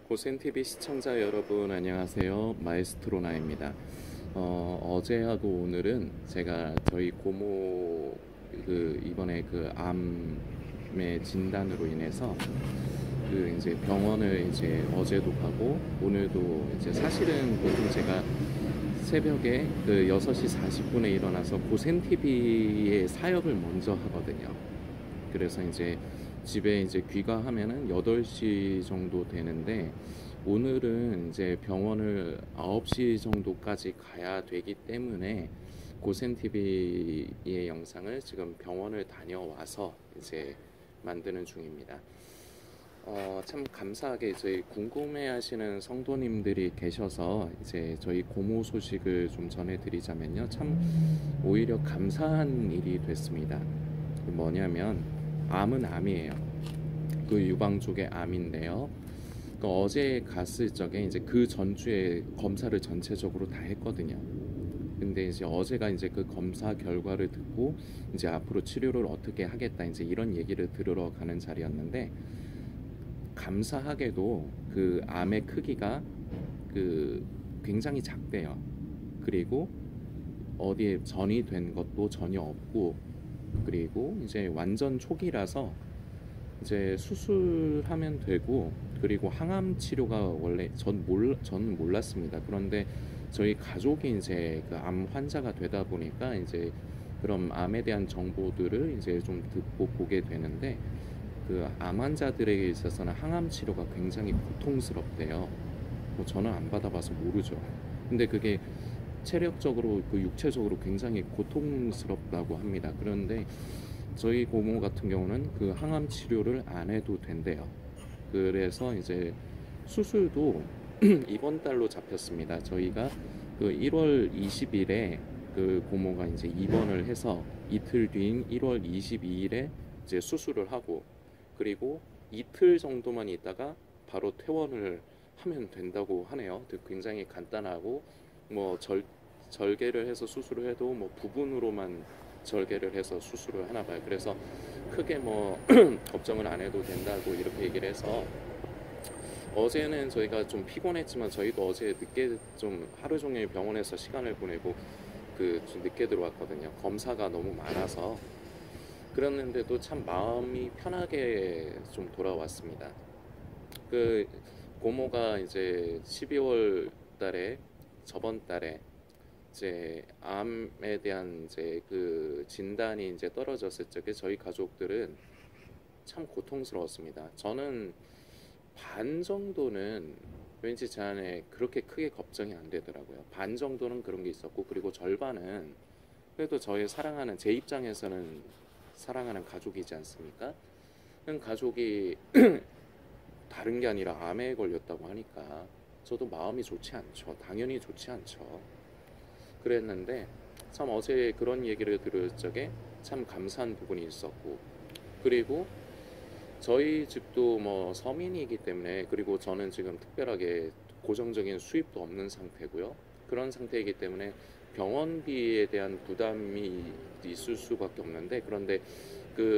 고센TV 시청자 여러분 안녕하세요. 마에스트로나입니다. 어제하고 오늘은 제가 저희 고모 이번에 암의 진단으로 인해서 이제 병원을 이제 어제도 가고 오늘도 이제 사실은 보통 제가 새벽에 6시 40분에 일어나서 고센TV의 사역을 먼저 하거든요. 그래서 이제 집에 이제 귀가하면은 8시 정도 되는데 오늘은 이제 병원을 9시 정도까지 가야 되기 때문에 고센TV의 영상을 지금 병원을 다녀와서 이제 만드는 중입니다. 참 감사하게 저희 궁금해하시는 성도님들이 계셔서 이제 저희 고모 소식을 좀 전해드리자면요. 참 오히려 감사한 일이 됐습니다. 뭐냐면 암은 암이에요. 유방 쪽의 암인데요. 어제 갔을 적에 이제 그 전주에 검사를 전체적으로 다 했거든요. 근데 이제 어제가 이제 그 검사 결과를 듣고 이제 앞으로 치료를 어떻게 하겠다 이제 이런 얘기를 들으러 가는 자리였는데 감사하게도 그 암의 크기가 굉장히 작대요. 그리고 어디에 전이 된 것도 전혀 없고 그리고 이제 완전 초기라서 이제 수술하면 되고 그리고 항암 치료가 원래 저는 몰랐습니다. 그런데 저희 가족이 이제 그 암 환자가 되다 보니까 이제 그런 암에 대한 정보들을 이제 좀 듣고 보게 되는데 암 환자들에게 있어서는 항암 치료가 굉장히 고통스럽대요. 저는 안 받아봐서 모르죠. 근데 그게 체력적으로 육체적으로 굉장히 고통스럽다고 합니다. 그런데 저희 고모 같은 경우는 그 항암 치료를 안 해도 된대요. 그래서 이제 수술도 이번 달로 잡혔습니다. 저희가 1월 20일에 고모가 이제 입원을 해서 이틀 뒤인 1월 22일에 이제 수술을 하고 그리고 이틀 정도만 있다가 바로 퇴원을 하면 된다고 하네요. 굉장히 간단하고 절개를 해서 수술을 해도 부분으로만 절개를 해서 수술을 하나 봐요. 그래서 크게 걱정을 안 해도 된다고 이렇게 얘기를 해서 어제는 저희가 좀 피곤했지만 저희도 어제 늦게 좀 하루 종일 병원에서 시간을 보내고 좀 늦게 들어왔거든요. 검사가 너무 많아서. 그랬는데도 참 마음이 편하게 좀 돌아왔습니다. 고모가 이제 12월 달에 저번 달에 이제 암에 대한 이제 진단이 이제 떨어졌을 적에 저희 가족들은 참 고통스러웠습니다. 저는 반 정도는 왠지 제 안에 그렇게 크게 걱정이 안 되더라고요. 반 정도는 그런 게 있었고 그리고 절반은 그래도 저의 사랑하는 제 입장에서는 사랑하는 가족이지 않습니까? 가족이 다른 게 아니라 암에 걸렸다고 하니까 저도 마음이 좋지 않죠. 당연히 좋지 않죠. 그랬는데 참 어제 그런 얘기를 들을 적에 참 감사한 부분이 있었고 그리고 저희 집도 서민이기 때문에 그리고 저는 지금 특별하게 고정적인 수입도 없는 상태고요. 그런 상태이기 때문에 병원비에 대한 부담이 있을 수밖에 없는데 그런데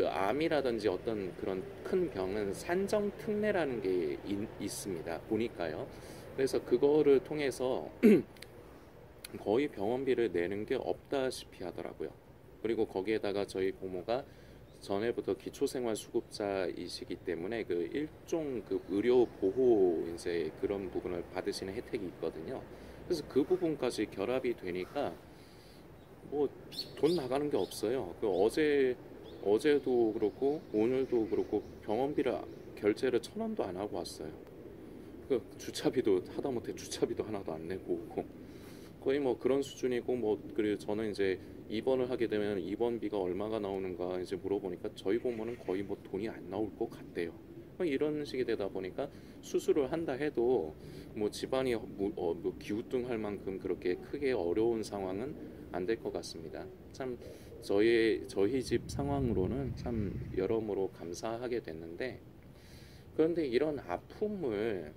암이라든지 어떤 그런 큰 병은 산정특례라는 게 있습니다. 보니까요. 그래서 그거를 통해서 거의 병원비를 내는 게 없다시피 하더라고요. 그리고 거기에다가 저희 고모가 전에부터 기초생활수급자이시기 때문에 일종 의료 보호 이제 그런 부분을 받으시는 혜택이 있거든요. 그래서 그 부분까지 결합이 되니까 돈 나가는 게 없어요. 어제도 그렇고 오늘도 그렇고 병원비를 결제를 1,000원도 안 하고 왔어요. 주차비도 하다못해 주차비도 하나도 안 내고 오고 거의 그런 수준이고 그리고 저는 이제 입원을 하게 되면 입원비가 얼마가 나오는가 이제 물어보니까 저희 고모는 거의 돈이 안 나올 것 같대요. 이런 식이 되다 보니까 수술을 한다 해도 집안이 기우뚱할 만큼 그렇게 크게 어려운 상황은 안 될 것 같습니다. 참 저희 집 상황으로는 참 여러모로 감사하게 됐는데 그런데 이런 아픔을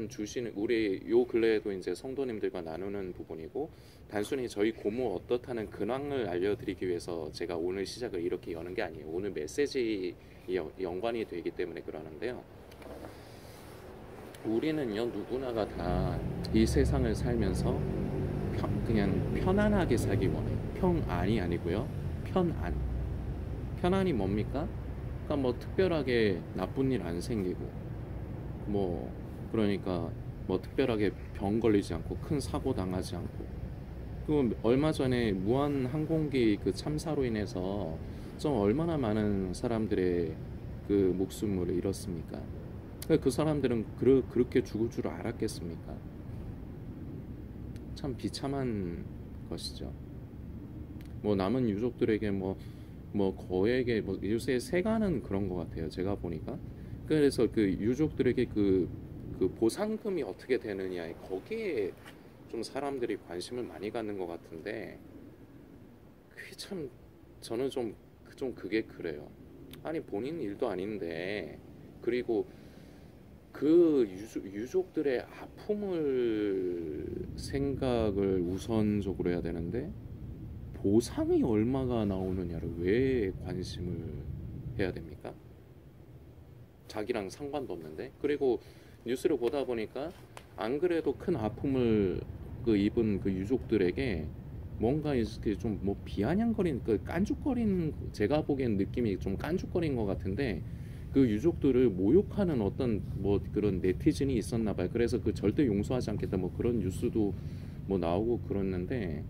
주시는 우리 요 근래에도 이제 성도님들과 나누는 부분이고 단순히 저희 고모 어떻다는 근황을 알려드리기 위해서 제가 오늘 시작을 이렇게 여는 게 아니에요. 오늘 메시지 연관이 되기 때문에 그러는데요. 우리는요, 누구나가 다 이 세상을 살면서 그냥 편안하게 살기 원해요. 평안이 아니고요. 편안. 편안이 뭡니까? 그러니까 뭐 특별하게 나쁜 일 안 생기고, 뭐 그러니까 뭐 특별하게 병 걸리지 않고 큰 사고 당하지 않고. 그 얼마 전에 무한 항공기 그 참사로 인해서 좀 얼마나 많은 사람들의 그 목숨을 잃었습니까? 그 사람들은 그렇게 죽을 줄 알았겠습니까? 참 비참한 것이죠. 뭐 남은 유족들에게 뭐 거액의 뭐 요새 세가는 그런 것 같아요. 제가 보니까. 그래서 그 유족들에게 그 보상금이 어떻게 되느냐 거기에 좀 사람들이 관심을 많이 갖는 것 같은데 그게 참 저는 좀 그게 그래요. 아니 본인 일도 아닌데 그리고 그 유족들의 아픔을 생각을 우선적으로 해야 되는데 보상이 얼마가 나오느냐를 왜 관심을 해야 됩니까? 자기랑 상관도 없는데. 그리고 뉴스를 보다 보니까 안 그래도 큰 아픔을 그 입은 그 유족들에게 뭔가 이렇게 좀 뭐 비아냥거리는 그 깐죽거리는 제가 보기엔 느낌이 좀 깐죽거린 것 같은데 그 유족들을 모욕하는 어떤 뭐 그런 네티즌이 있었나 봐요. 그래서 그 절대 용서하지 않겠다 뭐 그런 뉴스도 뭐 나오고 그랬는데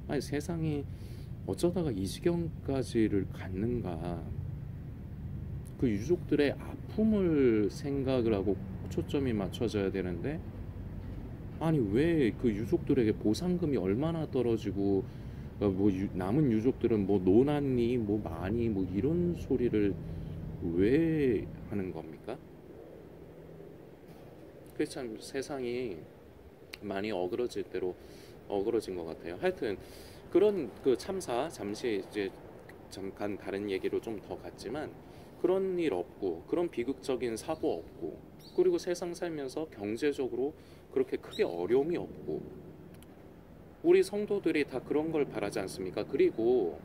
아니 세상이 어쩌다가 이 지경까지를 갔는가. 그 유족들의 아픔을 생각을 하고 초점이 맞춰져야 되는데 아니 왜 그 유족들에게 보상금이 얼마나 떨어지고 뭐 남은 유족들은 뭐 노났니 뭐 많이 뭐 이런 소리를 왜 하는 겁니까? 그게 참 세상이 많이 어그러질 대로 어그러진 것 같아요. 하여튼 그런 그 참사 잠시 이제 잠깐 다른 얘기로 좀 더 갔지만 그런 일 없고 그런 비극적인 사고 없고 그리고 세상 살면서 경제적으로 그렇게 크게 어려움이 없고 우리 성도들이 다 그런 걸 바라지 않습니까? 그리고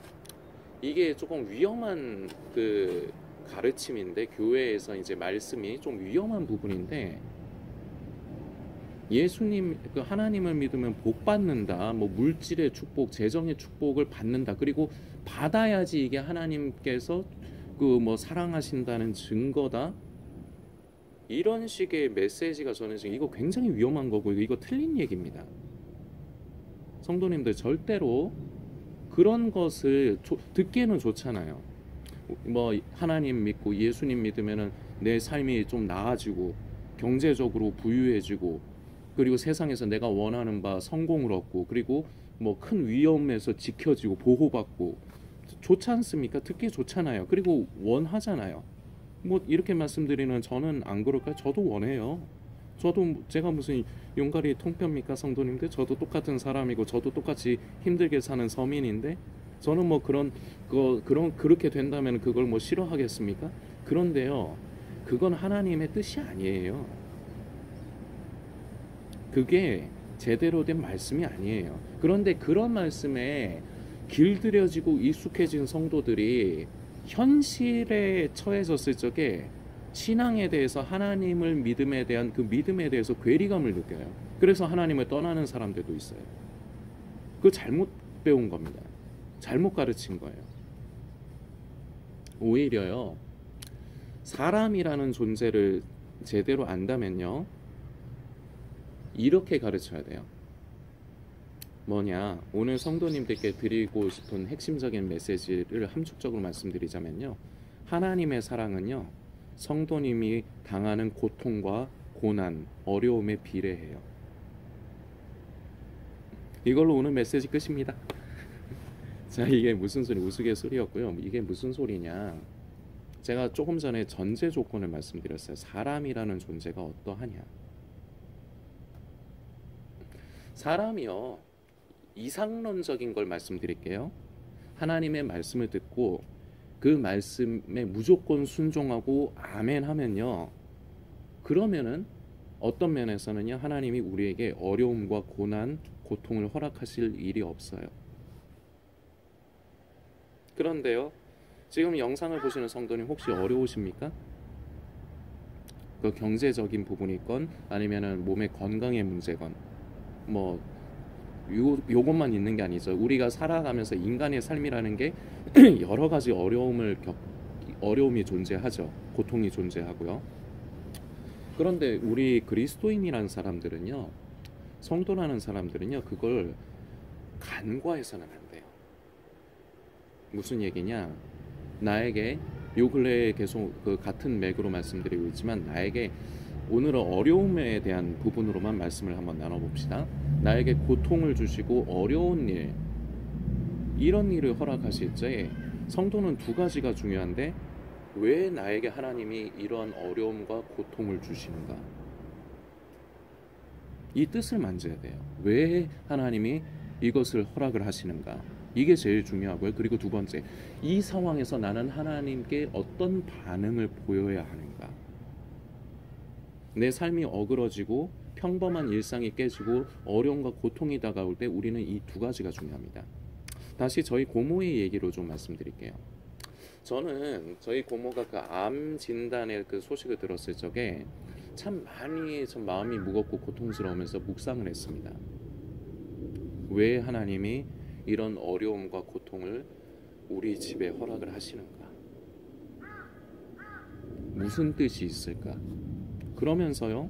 이게 조금 위험한 그 가르침인데 교회에서 이제 말씀이 좀 위험한 부분인데 예수님 그 하나님을 믿으면 복 받는다. 뭐 물질의 축복, 재정의 축복을 받는다. 그리고 받아야지 이게 하나님께서 그 뭐 사랑하신다는 증거다. 이런 식의 메시지가 저는 지금 이거 굉장히 위험한 거고 이거 틀린 얘기입니다. 성도님들 절대로 그런 것을 듣기에는 좋잖아요. 뭐 하나님 믿고 예수님 믿으면은 내 삶이 좀 나아지고 경제적으로 부유해지고 그리고 세상에서 내가 원하는 바 성공을 얻고 그리고 뭐 큰 위험에서 지켜지고 보호받고 좋지 않습니까? 듣기 좋잖아요. 그리고 원하잖아요. 뭐 이렇게 말씀드리는 저는 안 그럴까요? 저도 원해요. 저도 제가 무슨 용가리 통뼈입니까 성도님들? 저도 똑같은 사람이고 저도 똑같이 힘들게 사는 서민인데 저는 뭐 그런 그렇게 된다면 그걸 뭐 싫어하겠습니까? 그런데요, 그건 하나님의 뜻이 아니에요. 그게 제대로 된 말씀이 아니에요. 그런데 그런 말씀에 길들여지고 익숙해진 성도들이 현실에 처해졌을 적에 신앙에 대해서 하나님을 믿음에 대한 그 믿음에 대해서 괴리감을 느껴요. 그래서 하나님을 떠나는 사람들도 있어요. 그거 잘못 배운 겁니다. 잘못 가르친 거예요. 오히려요, 사람이라는 존재를 제대로 안다면요, 이렇게 가르쳐야 돼요. 뭐냐, 오늘 성도님들께 드리고 싶은 핵심적인 메시지를 함축적으로 말씀드리자면요, 하나님의 사랑은요, 성도님이 당하는 고통과 고난, 어려움에 비례해요. 이걸로 오늘 메시지 끝입니다. 자, 이게 무슨 소리, 우스갯소리였고요. 이게 무슨 소리냐, 제가 조금 전에 전제 조건을 말씀드렸어요. 사람이라는 존재가 어떠하냐. 사람이요, 이상론적인 걸 말씀드릴게요. 하나님의 말씀을 듣고 그 말씀에 무조건 순종하고 아멘 하면요, 그러면은 어떤 면에서는요, 하나님이 우리에게 어려움과 고난, 고통을 허락하실 일이 없어요. 그런데요, 지금 영상을 보시는 성도님 혹시 어려우십니까? 그 경제적인 부분이건 아니면은 몸의 건강의 문제건 뭐 요것만 있는 게 아니죠. 우리가 살아가면서 인간의 삶이라는 게 여러 가지 어려움이 존재하죠. 고통이 존재하고요. 그런데 우리 그리스도인이라는 사람들은요, 성도라는 사람들은요, 그걸 간과해서는 안 돼요. 무슨 얘기냐? 나에게 요 근래에 계속 그 같은 맥으로 말씀드리고 있지만 나에게 오늘은 어려움에 대한 부분으로만 말씀을 한번 나눠봅시다. 나에게 고통을 주시고 어려운 일, 이런 일을 허락하실 때 성도는 두 가지가 중요한데 왜 나에게 하나님이 이런 어려움과 고통을 주시는가? 이 뜻을 만져야 돼요. 왜 하나님이 이것을 허락을 하시는가? 이게 제일 중요하고요. 그리고 두 번째, 이 상황에서 나는 하나님께 어떤 반응을 보여야 하는가? 내 삶이 어그러지고 평범한 일상이 깨지고 어려움과 고통이 다가올 때 우리는 이 두 가지가 중요합니다. 다시 저희 고모의 얘기로 좀 말씀드릴게요. 저는 저희 고모가 그 암 진단의 그 소식을 들었을 적에 참 마음이 무겁고 고통스러우면서 묵상을 했습니다. 왜 하나님이 이런 어려움과 고통을 우리 집에 허락을 하시는가? 무슨 뜻이 있을까? 그러면서요,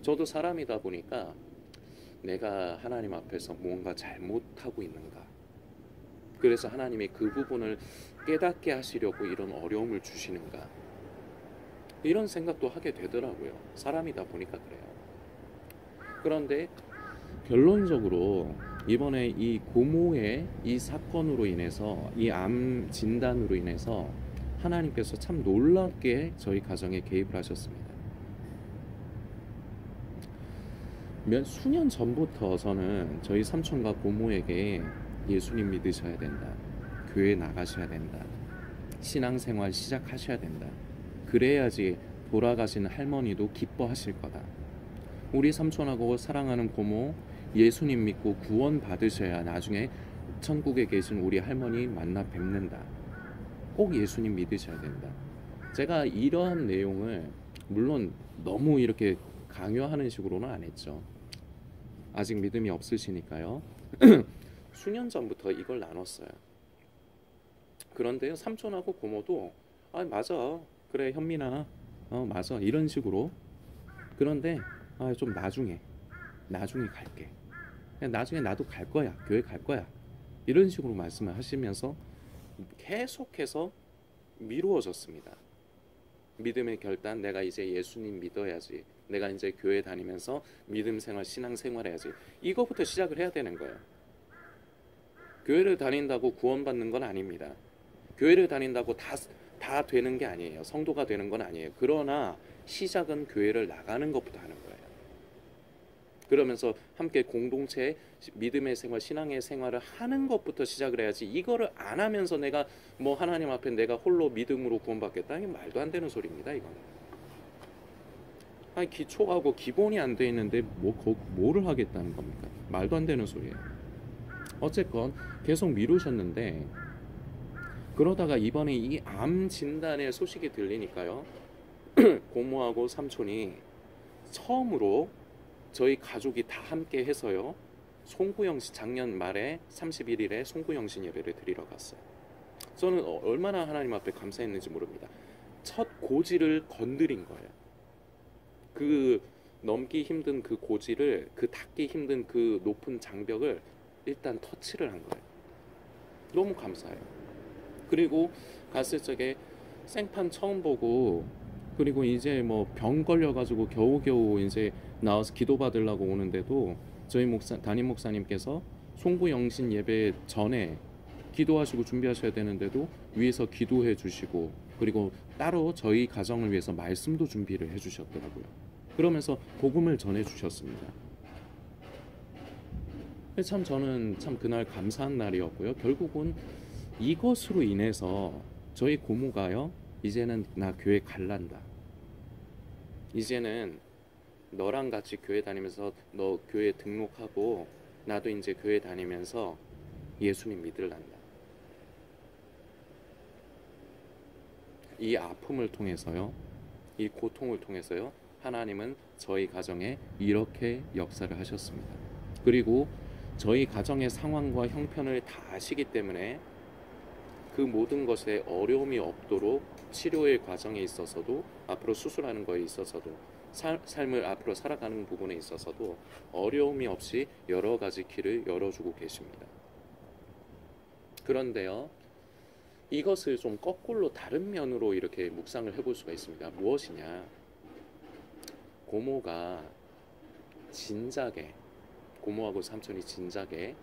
저도 사람이다 보니까 내가 하나님 앞에서 뭔가 잘못하고 있는가? 그래서 하나님이 그 부분을 깨닫게 하시려고 이런 어려움을 주시는가? 이런 생각도 하게 되더라고요. 사람이다 보니까 그래요. 그런데 결론적으로 이번에 이 고모의 이 사건으로 인해서 이 암 진단으로 인해서 하나님께서 참 놀랍게 저희 가정에 개입을 하셨습니다. 수년 전부터 저는 저희 삼촌과 고모에게 예수님 믿으셔야 된다, 교회 나가셔야 된다, 신앙생활 시작하셔야 된다, 그래야지 돌아가신 할머니도 기뻐하실 거다, 우리 삼촌하고 사랑하는 고모 예수님 믿고 구원 받으셔야 나중에 천국에 계신 우리 할머니 만나 뵙는다, 꼭 예수님 믿으셔야 된다. 제가 이러한 내용을 물론 너무 이렇게 강요하는 식으로는 안 했죠. 아직 믿음이 없으시니까요. 수년 전부터 이걸 나눴어요. 그런데 삼촌하고 고모도 맞아, 그래 현민아, 맞아, 이런 식으로. 그런데 좀 나중에 갈게, 나중에 나도 갈 거야, 교회 갈 거야, 이런 식으로 말씀을 하시면서 계속해서 미루어졌습니다. 믿음의 결단, 내가 이제 예수님 믿어야지, 내가 이제 교회 다니면서 믿음 생활, 신앙 생활 해야지, 이거부터 시작을 해야 되는 거예요. 교회를 다닌다고 구원받는 건 아닙니다. 교회를 다닌다고 다 되는 게 아니에요. 성도가 되는 건 아니에요. 그러나 시작은 교회를 나가는 것부터 하는 거예요. 그러면서 함께 공동체 믿음의 생활, 신앙의 생활을 하는 것부터 시작을 해야지, 이거를 안 하면서 내가 뭐 하나님 앞에 내가 홀로 믿음으로 구원받겠다, 이게 말도 안 되는 소리입니다. 이거는 기초하고 기본이 안 돼 있는데 뭐를 하겠다는 겁니까? 말도 안 되는 소리예요. 어쨌건 계속 미루셨는데, 그러다가 이번에 이 암 진단의 소식이 들리니까요, 고모하고 삼촌이 처음으로 저희 가족이 다 함께 해서요, 송구영신, 작년 말에 31일에 송구영신 예배를 드리러 갔어요. 저는 얼마나 하나님 앞에 감사했는지 모릅니다. 첫 고지를 건드린 거예요. 그 넘기 힘든 그 고지를, 그 닿기 힘든 그 높은 장벽을 일단 터치를 한 거예요. 너무 감사해요. 그리고 갔을 적에 생판 처음 보고, 그리고 이제 뭐 병 걸려가지고 겨우겨우 이제 나와서 기도 받으려고 오는데도 저희 담임 목사님께서 송구영신 예배 전에 기도하시고 준비하셔야 되는데도 위에서 기도해 주시고, 그리고 따로 저희 가정을 위해서 말씀도 준비를 해 주셨더라고요. 그러면서 복음을 전해 주셨습니다. 참 저는 참 그날 감사한 날이었고요. 결국은 이것으로 인해서 저희 고모가요, 이제는 나 교회 갈란다, 이제는 너랑 같이 교회 다니면서 너 교회 등록하고 나도 이제 교회 다니면서 예수님 믿을란다. 이 아픔을 통해서요, 이 고통을 통해서요, 하나님은 저희 가정에 이렇게 역사를 하셨습니다. 그리고 저희 가정의 상황과 형편을 다 아시기 때문에 그 모든 것에 어려움이 없도록 치료의 과정에 있어서도, 앞으로 수술하는 거에 있어서도, 삶을 앞으로 살아가는 부분에 있어서도 어려움이 없이 여러 가지 길을 열어주고 계십니다. 그런데요, 이것을 좀 거꾸로 다른 면으로 이렇게 묵상을 해볼 수가 있습니다. 무엇이냐? 고모가 진작에, 고모하고 삼촌이 진작에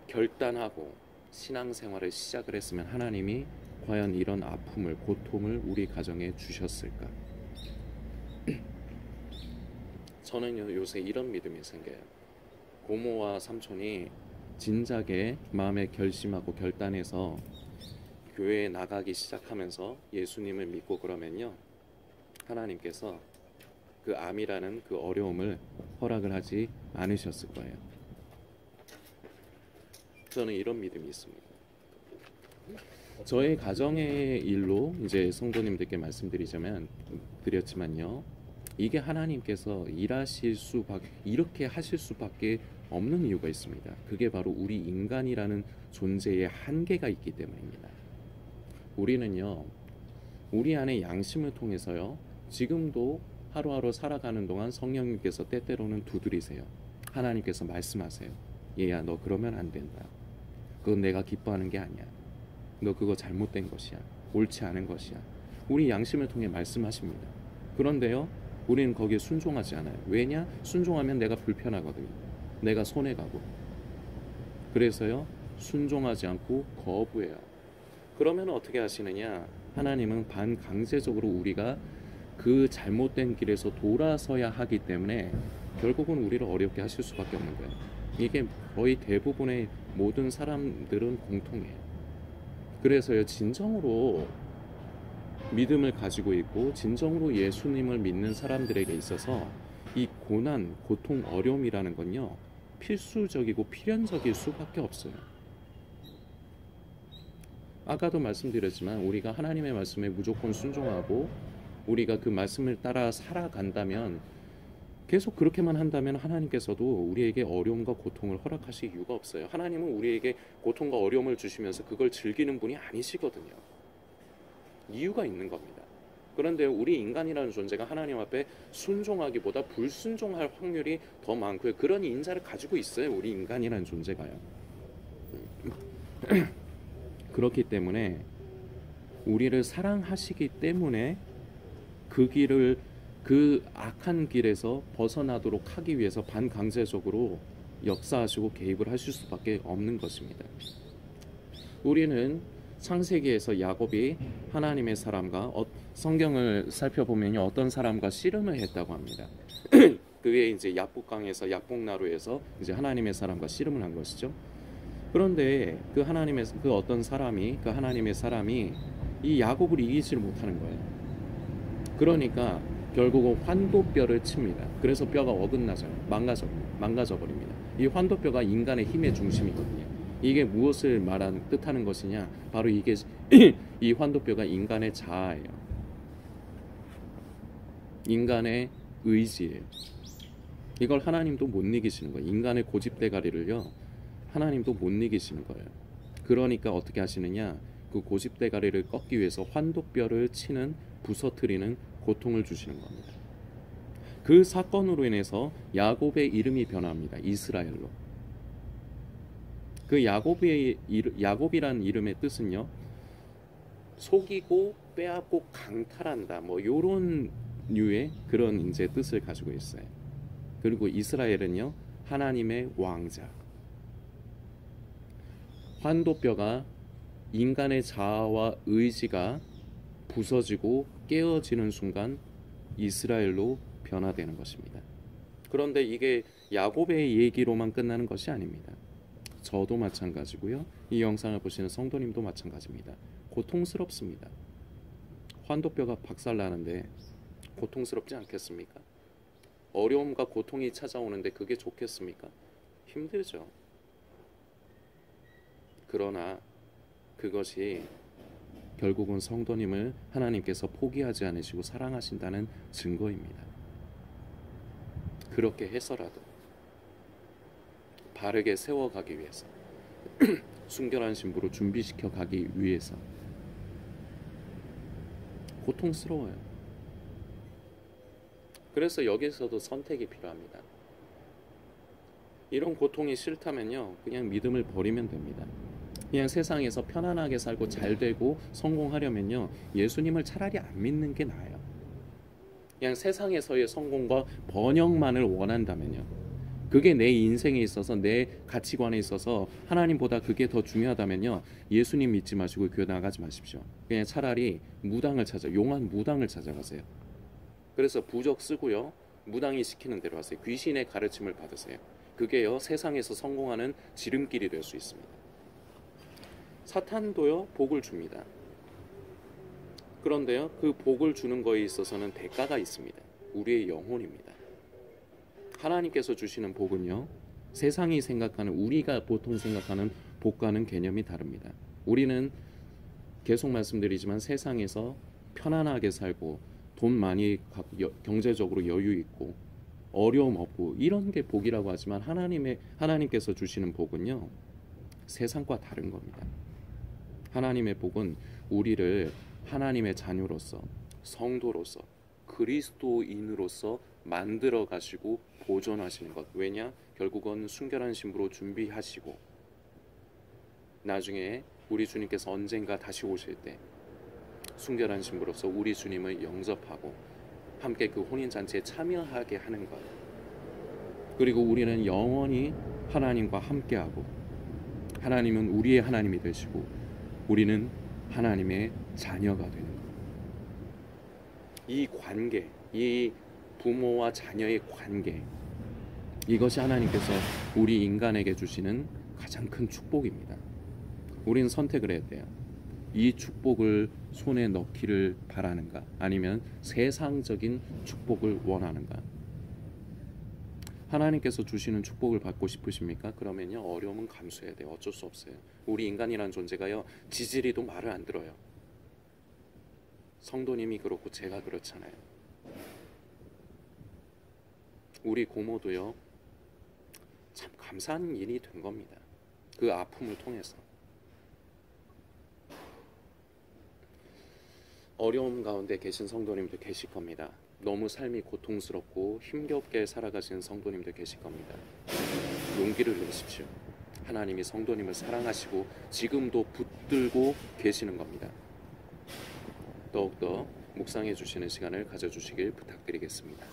결단하고 신앙생활을 시작을 했으면 하나님이 과연 이런 아픔을, 고통을 우리 가정에 주셨을까? 저는 요새 이런 믿음이 생겨요. 고모와 삼촌이 진작에 마음에 결심하고 결단해서 교회에 나가기 시작하면서 예수님을 믿고 그러면요, 하나님께서 그 암이라는 그 어려움을 허락을 하지 않으셨을 거예요. 저는 이런 믿음이 있습니다. 저의 가정의 일로 이제 성도님들께 드렸지만요, 이게 하나님께서 이렇게 하실 수밖에 없는 이유가 있습니다. 그게 바로 우리 인간이라는 존재의 한계가 있기 때문입니다. 우리는요, 우리 안에 양심을 통해서요, 지금도 하루하루 살아가는 동안 성령님께서 때때로는 두드리세요. 하나님께서 말씀하세요. 얘야, 너 그러면 안 된다. 그건 내가 기뻐하는 게 아니야. 너 그거 잘못된 것이야. 옳지 않은 것이야. 우리 양심을 통해 말씀하십니다. 그런데요, 우리는 거기에 순종하지 않아요. 왜냐? 순종하면 내가 불편하거든요. 내가 손해가고. 그래서요, 순종하지 않고 거부해요. 그러면 어떻게 하시느냐? 하나님은 반강제적으로 우리가 그 잘못된 길에서 돌아서야 하기 때문에 결국은 우리를 어렵게 하실 수밖에 없는 거예요. 이게 거의 대부분의 모든 사람들은 공통이에요. 그래서요, 진정으로 믿음을 가지고 있고 진정으로 예수님을 믿는 사람들에게 있어서 이 고난, 고통, 어려움이라는 건요, 필수적이고 필연적일 수밖에 없어요. 아까도 말씀드렸지만 우리가 하나님의 말씀에 무조건 순종하고 우리가 그 말씀을 따라 살아간다면, 계속 그렇게만 한다면 하나님께서도 우리에게 어려움과 고통을 허락하실 이유가 없어요. 하나님은 우리에게 고통과 어려움을 주시면서 그걸 즐기는 분이 아니시거든요. 이유가 있는 겁니다. 그런데 우리 인간이라는 존재가 하나님 앞에 순종하기보다 불순종할 확률이 더 많고요. 그런 인자를 가지고 있어요. 우리 인간이라는 존재가요. 그렇기 때문에 우리를 사랑하시기 때문에 그 악한 길에서 벗어나도록 하기 위해서 반강제적으로 역사하시고 개입을 하실 수밖에 없는 것입니다. 우리는 창세기에서 야곱이 하나님의 사람과 성경을 살펴보면 어떤 사람과 씨름을 했다고 합니다. 그게 이제 야복강에서 야복나루에서 이제 하나님의 사람과 씨름을 한 것이죠. 그런데 그 하나님의 사람이 이 야곱을 이기지를 못하는 거예요. 그러니까 결국은 환도뼈를 칩니다. 그래서 뼈가 망가져 버립니다. 이 환도뼈가 인간의 힘의 중심이거든요. 이게 무엇을 뜻하는 것이냐? 바로 이게 이 환도뼈가 인간의 자아예요. 인간의 의지예요. 이걸 하나님도 못 이기시는 거예요. 인간의 고집대가리를요, 하나님도 못 이기시는 거예요. 그러니까 어떻게 하시느냐? 그 고집대가리를 꺾기 위해서 환도뼈를 치는, 부서뜨리는 고통을 주시는 겁니다. 그 사건으로 인해서 야곱의 이름이 변합니다. 이스라엘로. 그 야곱이라는 이름의 뜻은요, 속이고 빼앗고 강탈한다, 뭐 요런 류의 그런 이제 뜻을 가지고 있어요. 그리고 이스라엘은요, 하나님의 왕자. 환도뼈가 인간의 자아와 의지가 부서지고 깨어지는 순간 이스라엘로 변화되는 것입니다. 그런데 이게 야곱의 얘기로만 끝나는 것이 아닙니다. 저도 마찬가지고요. 이 영상을 보시는 성도님도 마찬가지입니다. 고통스럽습니다. 환도뼈가 박살나는데 고통스럽지 않겠습니까? 어려움과 고통이 찾아오는데 그게 좋겠습니까? 힘들죠. 그러나 그것이 결국은 성도님을 하나님께서 포기하지 않으시고 사랑하신다는 증거입니다. 그렇게 해서라도 바르게 세워가기 위해서 순결한 신부로 준비시켜 가기 위해서 고통스러워요. 그래서 여기서도 선택이 필요합니다. 이런 고통이 싫다면요, 그냥 믿음을 버리면 됩니다. 그냥 세상에서 편안하게 살고 잘 되고 성공하려면요, 예수님을 차라리 안 믿는 게 나아요. 그냥 세상에서의 성공과 번영만을 원한다면요, 그게 내 인생에 있어서 내 가치관에 있어서 하나님보다 그게 더 중요하다면요, 예수님 믿지 마시고 교회 나가지 마십시오. 그냥 차라리 무당을 용한 무당을 찾아가세요. 그래서 부적 쓰고요, 무당이 시키는 대로 하세요. 귀신의 가르침을 받으세요. 그게요, 세상에서 성공하는 지름길이 될 수 있습니다. 사탄도요, 복을 줍니다. 그런데요, 그 복을 주는 거에 있어서는 대가가 있습니다. 우리의 영혼입니다. 하나님께서 주시는 복은요, 세상이 생각하는, 우리가 보통 생각하는 복과는 개념이 다릅니다. 우리는 계속 말씀드리지만 세상에서 편안하게 살고 돈 많이 경제적으로 여유 있고 어려움 없고 이런 게 복이라고 하지만 하나님께서 주시는 복은요, 세상과 다른 겁니다. 하나님의 복은 우리를 하나님의 자녀로서, 성도로서, 그리스도인으로서 만들어 가시고 보존하시는 것. 왜냐? 결국은 순결한 신부로 준비하시고 나중에 우리 주님께서 언젠가 다시 오실 때 순결한 신부로서 우리 주님을 영접하고 함께 그 혼인잔치에 참여하게 하는 것. 그리고 우리는 영원히 하나님과 함께하고 하나님은 우리의 하나님이 되시고 우리는 하나님의 자녀가 되는 것. 이 관계, 이 부모와 자녀의 관계, 이것이 하나님께서 우리 인간에게 주시는 가장 큰 축복입니다. 우리는 선택을 해야 돼요. 이 축복을 손에 넣기를 바라는가, 아니면 세상적인 축복을 원하는가. 하나님께서 주시는 축복을 받고 싶으십니까? 그러면요, 어려움은 감수해야 돼요. 어쩔 수 없어요. 우리 인간이라는 존재가요, 지질이도 말을 안 들어요. 성도님이 그렇고 제가 그렇잖아요. 우리 고모도요, 참 감사한 일이 된 겁니다. 그 아픔을 통해서. 어려움 가운데 계신 성도님들 계실 겁니다. 너무 삶이 고통스럽고 힘겹게 살아가시는 성도님들 계실 겁니다. 용기를 내십시오. 하나님이 성도님을 사랑하시고 지금도 붙들고 계시는 겁니다. 더욱더 묵상해 주시는 시간을 가져주시길 부탁드리겠습니다.